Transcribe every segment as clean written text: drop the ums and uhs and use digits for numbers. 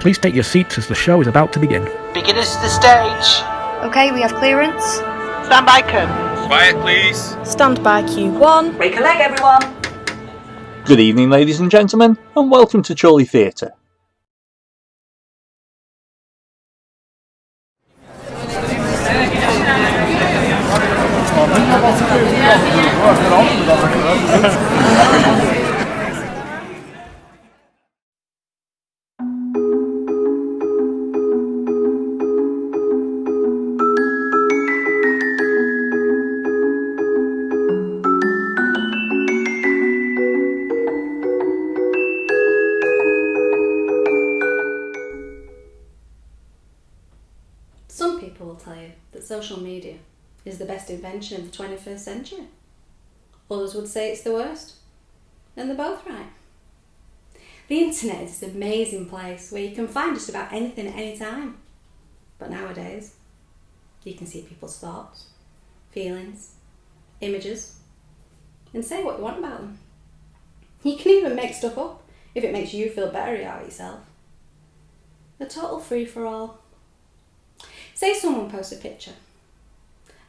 Please take your seats as the show is about to begin. Beginners to the stage. Okay, we have clearance. Stand by curtains. Quiet, please. Stand by Q1. Break a leg, everyone. Good evening, ladies and gentlemen, and welcome to Chorley Theatre. Some people will tell you that social media is the best invention of the 21st century. Others would say it's the worst. And they're both right. The internet is this amazing place where you can find just about anything at any time. But nowadays, you can see people's thoughts, feelings, images, and say what you want about them. You can even make stuff up if it makes you feel better about yourself. A total free-for-all. Say someone posts a picture.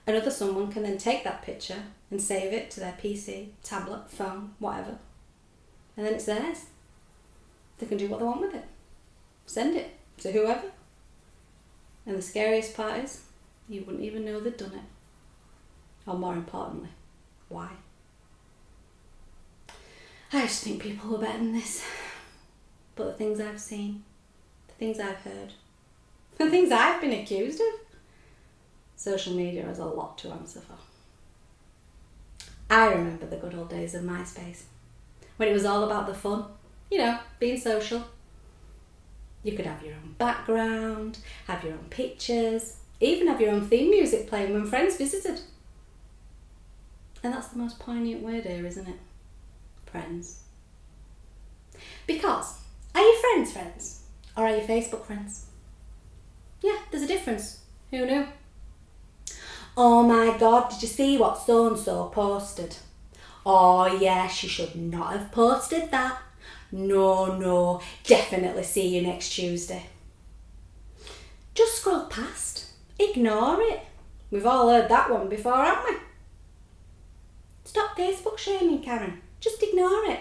Another someone can then take that picture and save it to their PC, tablet, phone, whatever. And then it's theirs. They can do what they want with it. Send it to whoever. And the scariest part is, you wouldn't even know they'd done it. Or more importantly, why? I just think people were better than this. But the things I've seen, the things I've heard, the things I've been accused of, social media has a lot to answer for. I remember the good old days of MySpace, when it was all about the fun, you know, being social. You could have your own background, have your own pictures, even have your own theme music playing when friends visited. And that's the most poignant word here, isn't it? Friends. Because, are you friends, or are you Facebook friends? Yeah, there's a difference. Who knew? Oh my God, did you see what so-and-so posted? Oh yeah, she should not have posted that. No, definitely see you next Tuesday. Just scroll past. Ignore it. We've all heard that one before, haven't we? Stop Facebook shaming, Karen. Just ignore it.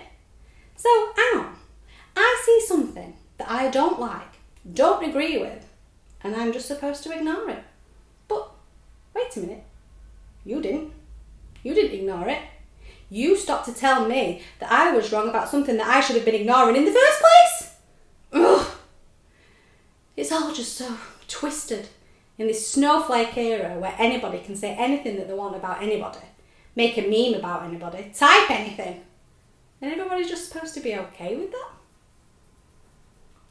So, hang on. I see something that I don't like, don't agree with, and I'm just supposed to ignore it. But, wait a minute. You didn't ignore it. You stopped to tell me that I was wrong about something that I should have been ignoring in the first place. Ugh. It's all just so twisted in this snowflake era where anybody can say anything that they want about anybody, make a meme about anybody, type anything, and everybody's just supposed to be okay with that.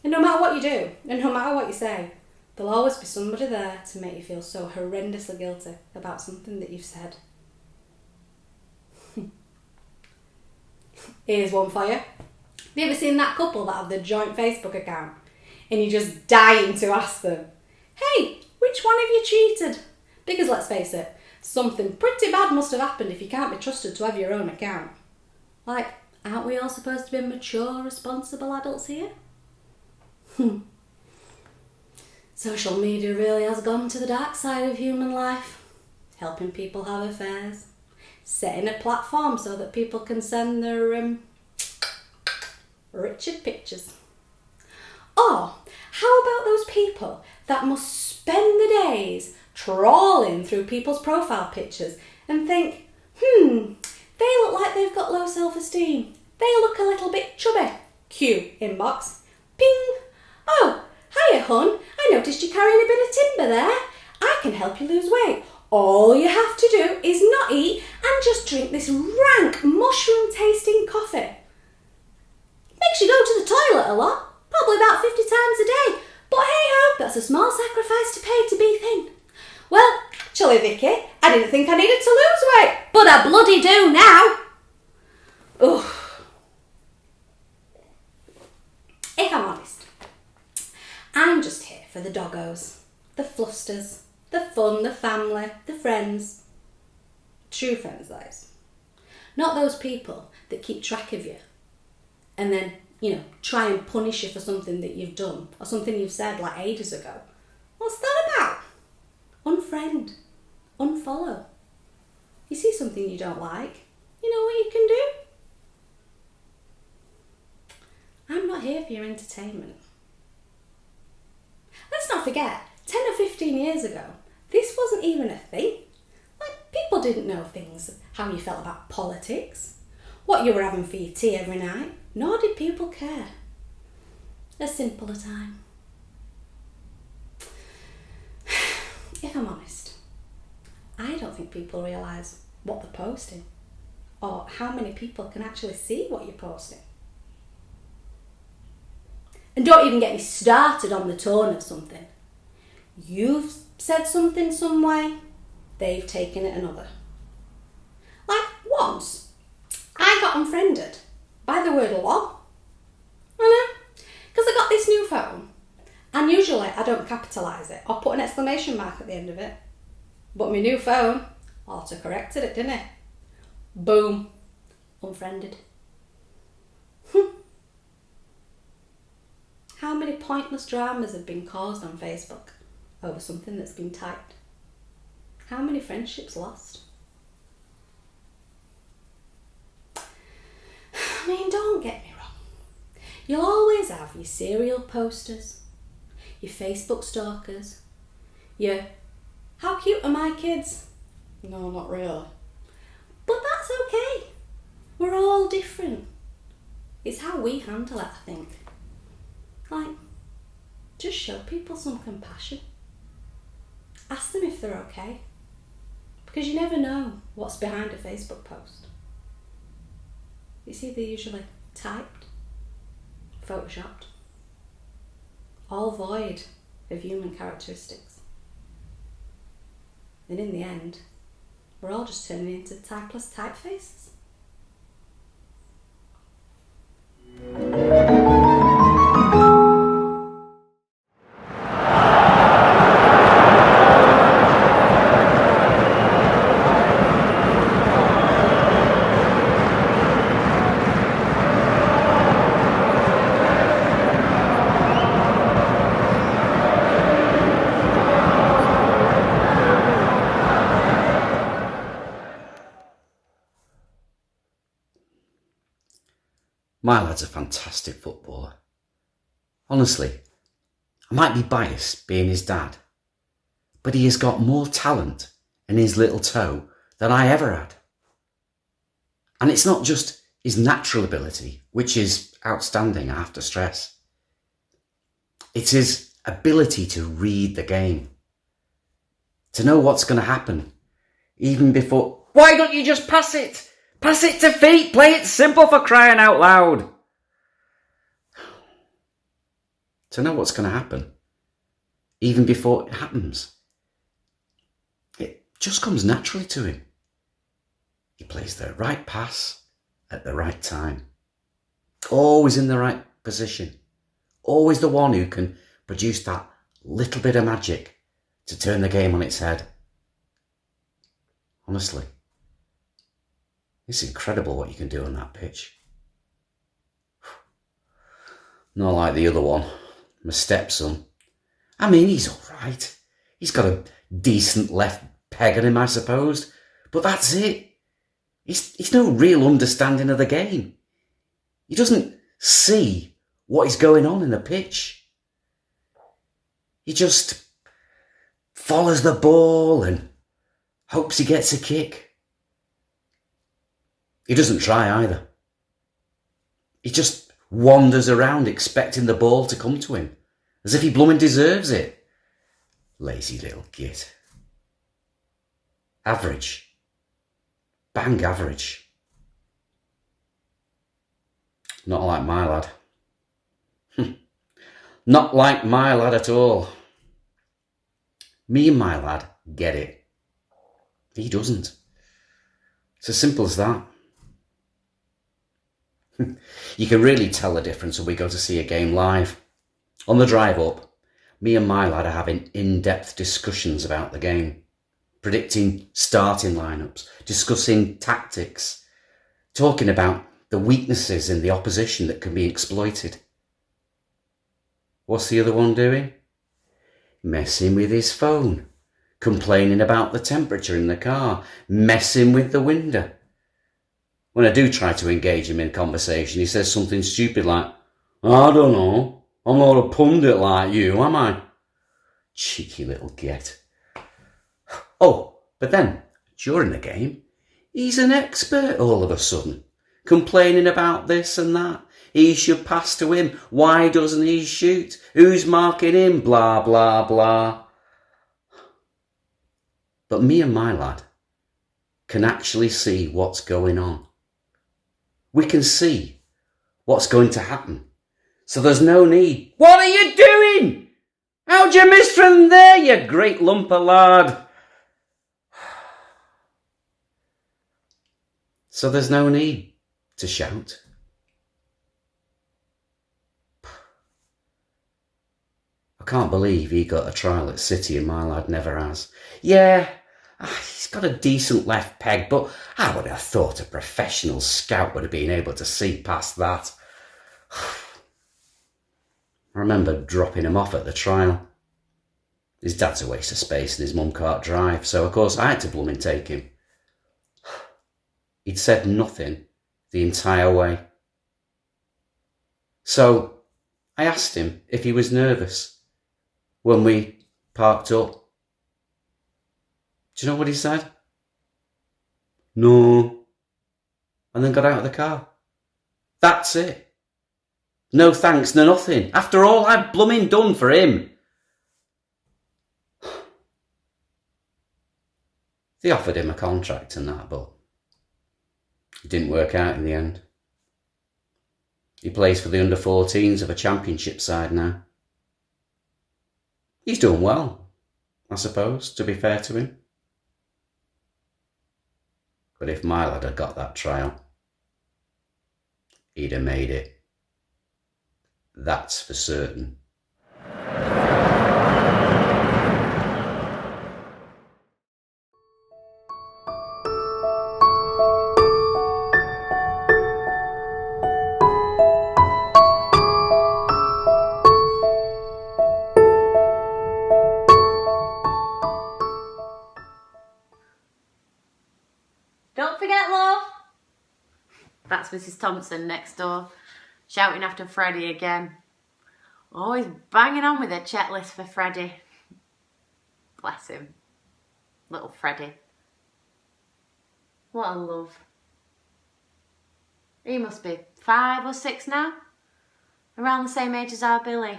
And no matter what you do, and no matter what you say, there'll always be somebody there to make you feel so horrendously guilty about something that you've said. Here's one for you. Have you ever seen that couple that have the joint Facebook account and you're just dying to ask them, hey, which one have you cheated? Because let's face it, something pretty bad must have happened if you can't be trusted to have your own account. Like, aren't we all supposed to be mature, responsible adults here? Social media really has gone to the dark side of human life, helping people have affairs, setting a platform so that people can send their Richard pictures. Or how about those people that must spend the days trawling through people's profile pictures and think, they look like they've got low self-esteem. They look a little bit chubby. Cue inbox. Ping. Oh, hiya hun, I noticed you're carrying a bit of timber there. I can help you lose weight. All you have to do is not eat and just drink this rank mushroom-tasting coffee. Makes you go to the toilet a lot, probably about 50 times a day. But hey-ho, that's a small sacrifice to pay to be thin. Well, Chilly Vicky, I didn't think I needed to lose weight, but I bloody do now. Ugh. If I'm honest, I'm just here for the doggos, the flusters, the fun, the family, the friends. True friends, those. Not those people that keep track of you and then, try and punish you for something that you've done or something you've said like ages ago. What's that about? Unfriend. Unfollow. You see something you don't like, you know what you can do? I'm not here for your entertainment. Let's not forget, 10 or 15 years ago, this wasn't even a thing. Like, people didn't know things, how you felt about politics, what you were having for your tea every night, nor did people care. A simpler time. If I'm honest, I don't think people realise what they're posting or how many people can actually see what you're posting. And don't even get me started on the tone of something. You've said something some way, they've taken it another. Like once, I got unfriended by the word law. I know, because I got this new phone. And usually I don't capitalise it or put an exclamation mark at the end of it. But my new phone auto-corrected it, didn't it? Boom. Unfriended. How many pointless dramas have been caused on Facebook over something that's been typed? How many friendships lost? I mean, don't get me wrong. You'll always have your serial posters, your Facebook stalkers, your how cute are my kids? No, not really. But that's okay. We're all different. It's how we handle it, I think. Like, just show people some compassion. Ask them if they're okay. Because you never know what's behind a Facebook post. You see, they're usually typed, photoshopped, all void of human characteristics. And in the end, we're all just turning into typeless typefaces. My lad's a fantastic footballer. Honestly, I might be biased being his dad, but he has got more talent in his little toe than I ever had. And it's not just his natural ability, which is outstanding, I have to stress. It's his ability to read the game, to know what's going to happen, even before... Why don't you just pass it? Pass it to feet, play it simple for crying out loud. To know what's going to happen, even before it happens. It just comes naturally to him. He plays the right pass at the right time. Always in the right position. Always the one who can produce that little bit of magic to turn the game on its head. Honestly. It's incredible what you can do on that pitch. Not like the other one, my stepson. I mean, he's all right. He's got a decent left peg on him, I suppose. But that's it. He's no real understanding of the game. He doesn't see what is going on in the pitch. He just follows the ball and hopes he gets a kick. He doesn't try either. He just wanders around expecting the ball to come to him, as if he blooming deserves it. Lazy little git. Average. Bang average. Not like my lad. Not like my lad at all. Me and my lad get it. He doesn't. It's as simple as that. You can really tell the difference when we go to see a game live. On the drive up, me and my lad are having in-depth discussions about the game, predicting starting lineups, discussing tactics, talking about the weaknesses in the opposition that can be exploited. What's the other one doing? Messing with his phone, complaining about the temperature in the car, messing with the window. When I do try to engage him in conversation, he says something stupid like, I don't know, I'm not a pundit like you, am I? Cheeky little git. Oh, but then, during the game, he's an expert all of a sudden, complaining about this and that. He should pass to him. Why doesn't he shoot? Who's marking him? Blah, blah, blah. But me and my lad can actually see what's going on. We can see what's going to happen. So there's no need. What are you doing? How'd you miss from there, you great lump of lard? So there's no need to shout. I can't believe he got a trial at City and my lad never has. Yeah, he's got a decent left peg, but I would have thought a professional scout would have been able to see past that. I remember dropping him off at the trial. His dad's a waste of space and his mum can't drive, so of course I had to blooming take him. He'd said nothing the entire way. So I asked him if he was nervous when we parked up. Do you know what he said? No. And then got out of the car. That's it. No thanks, no nothing. After all I've blooming done for him. They offered him a contract and that, but it didn't work out in the end. He plays for the under-14s of a championship side now. He's done well, I suppose, to be fair to him. But if my lad had got that trial, he'd have made it. That's for certain. Don't forget, love. That's Mrs. Thompson next door, shouting after Freddie again. Always banging on with a checklist for Freddie. Bless him. Little Freddie. What a love. He must be 5 or 6 now. Around the same age as our Billy.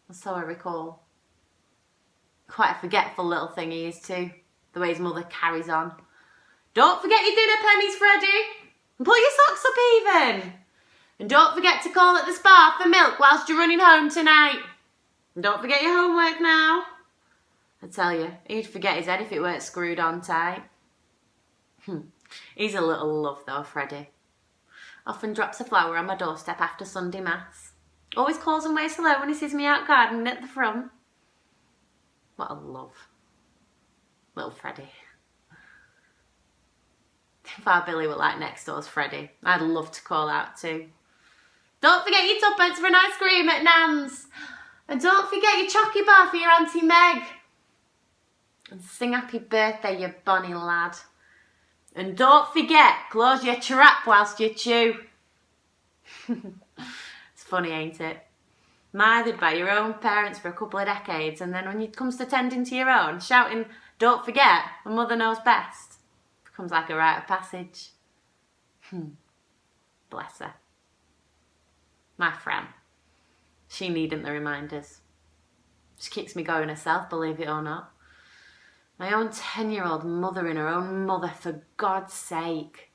Or so I recall. Quite a forgetful little thing he is too. The way his mother carries on. Don't forget your dinner pennies, Freddie. And put your socks up even. And don't forget to call at the spa for milk whilst you're running home tonight. And don't forget your homework now. I tell you, he'd forget his head if it weren't screwed on tight. He's a little love though, Freddie. Often drops a flower on my doorstep after Sunday Mass. Always calls and waves hello when he sees me out gardening at the front. What a love. Little Freddie. If our Billy were like next door's Freddie, I'd love to call out too. Don't forget your tuppence for an ice cream at Nan's. And don't forget your chocky bar for your Auntie Meg. And sing happy birthday, you bonny lad. And don't forget, close your trap whilst you chew. It's funny, ain't it? Mothered by your own parents for a couple of decades, and then when it comes to tending to your own, shouting, don't forget, a mother knows best. Becomes like a rite of passage. Bless her. My Fran. She needn't the reminders. She keeps me going herself, believe it or not. My own 10-year-old mothering her own mother, for God's sake.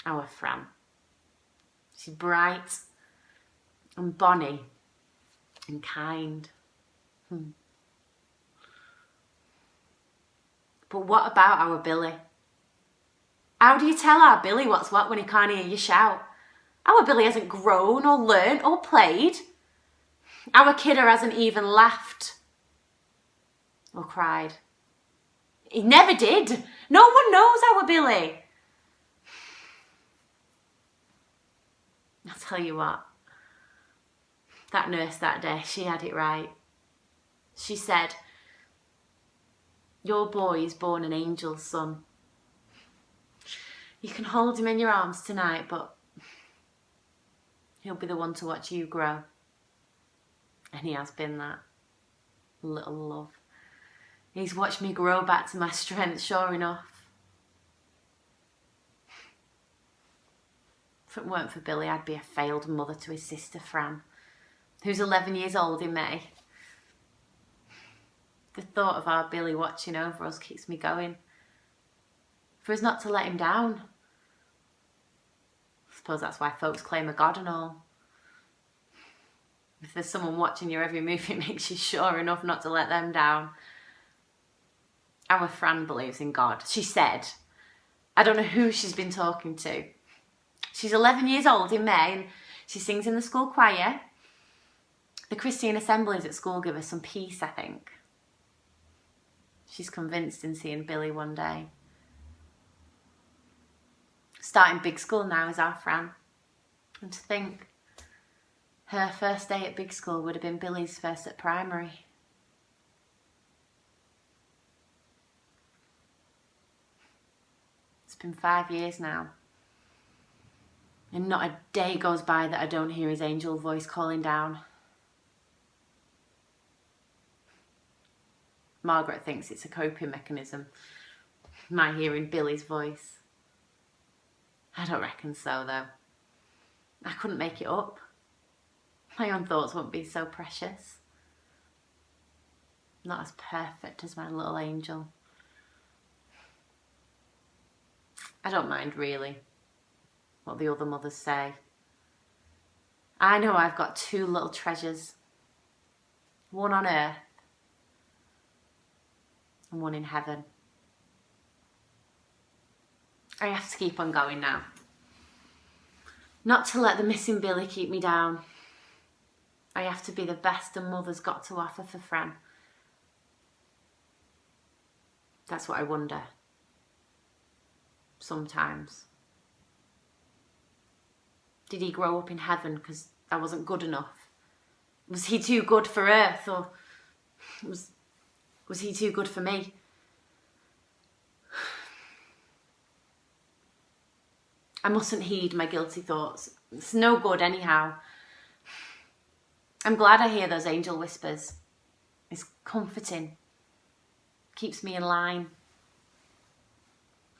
Our Fran. She's bright and bonny and kind. But what about our Billy? How do you tell our Billy what's what when he can't hear you shout? Our Billy hasn't grown or learnt or played. Our kidder hasn't even laughed or cried. He never did. No one knows our Billy. I'll tell you what, that nurse that day, she had it right. She said, your boy is born an angel's son. You can hold him in your arms tonight, but he'll be the one to watch you grow. And he has been that. Little love. He's watched me grow back to my strength, sure enough. If it weren't for Billy, I'd be a failed mother to his sister Fran, who's 11 years old in May. The thought of our Billy watching over us keeps me going. For us not to let him down. I suppose that's why folks claim a God and all. If there's someone watching your every move, it makes you sure enough not to let them down. Our Fran believes in God. She said. I don't know who she's been talking to. She's 11 years old in May and she sings in the school choir. The Christian assemblies at school give her some peace, I think. She's convinced in seeing Billy one day. Starting big school now is our Fran. And to think, her first day at big school would have been Billy's first at primary. It's been 5 years now. And not a day goes by that I don't hear his angel voice calling down. Margaret thinks it's a coping mechanism, my hearing Billy's voice. I don't reckon so, though. I couldn't make it up. My own thoughts won't be so precious. Not as perfect as my little angel. I don't mind, really, what the other mothers say. I know I've got 2 little treasures. One on earth and one in heaven. I have to keep on going now. Not to let the missing Billy keep me down. I have to be the best a mother's got to offer for Fran. That's what I wonder. Sometimes. Did he grow up in heaven because I wasn't good enough? Was he too good for earth, or was he too good for me? I mustn't heed my guilty thoughts. It's no good anyhow. I'm glad I hear those angel whispers. It's comforting. Keeps me in line.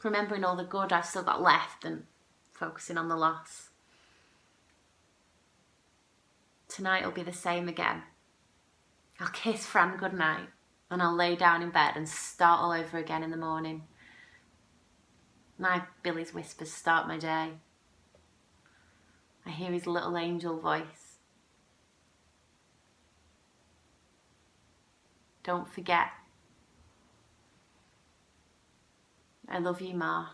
Remembering all the good I've still got left and focusing on the loss. Tonight will be the same again. I'll kiss Fran goodnight and I'll lay down in bed and start all over again in the morning. My Billy's whispers start my day. I hear his little angel voice. Don't forget. I love you, Ma.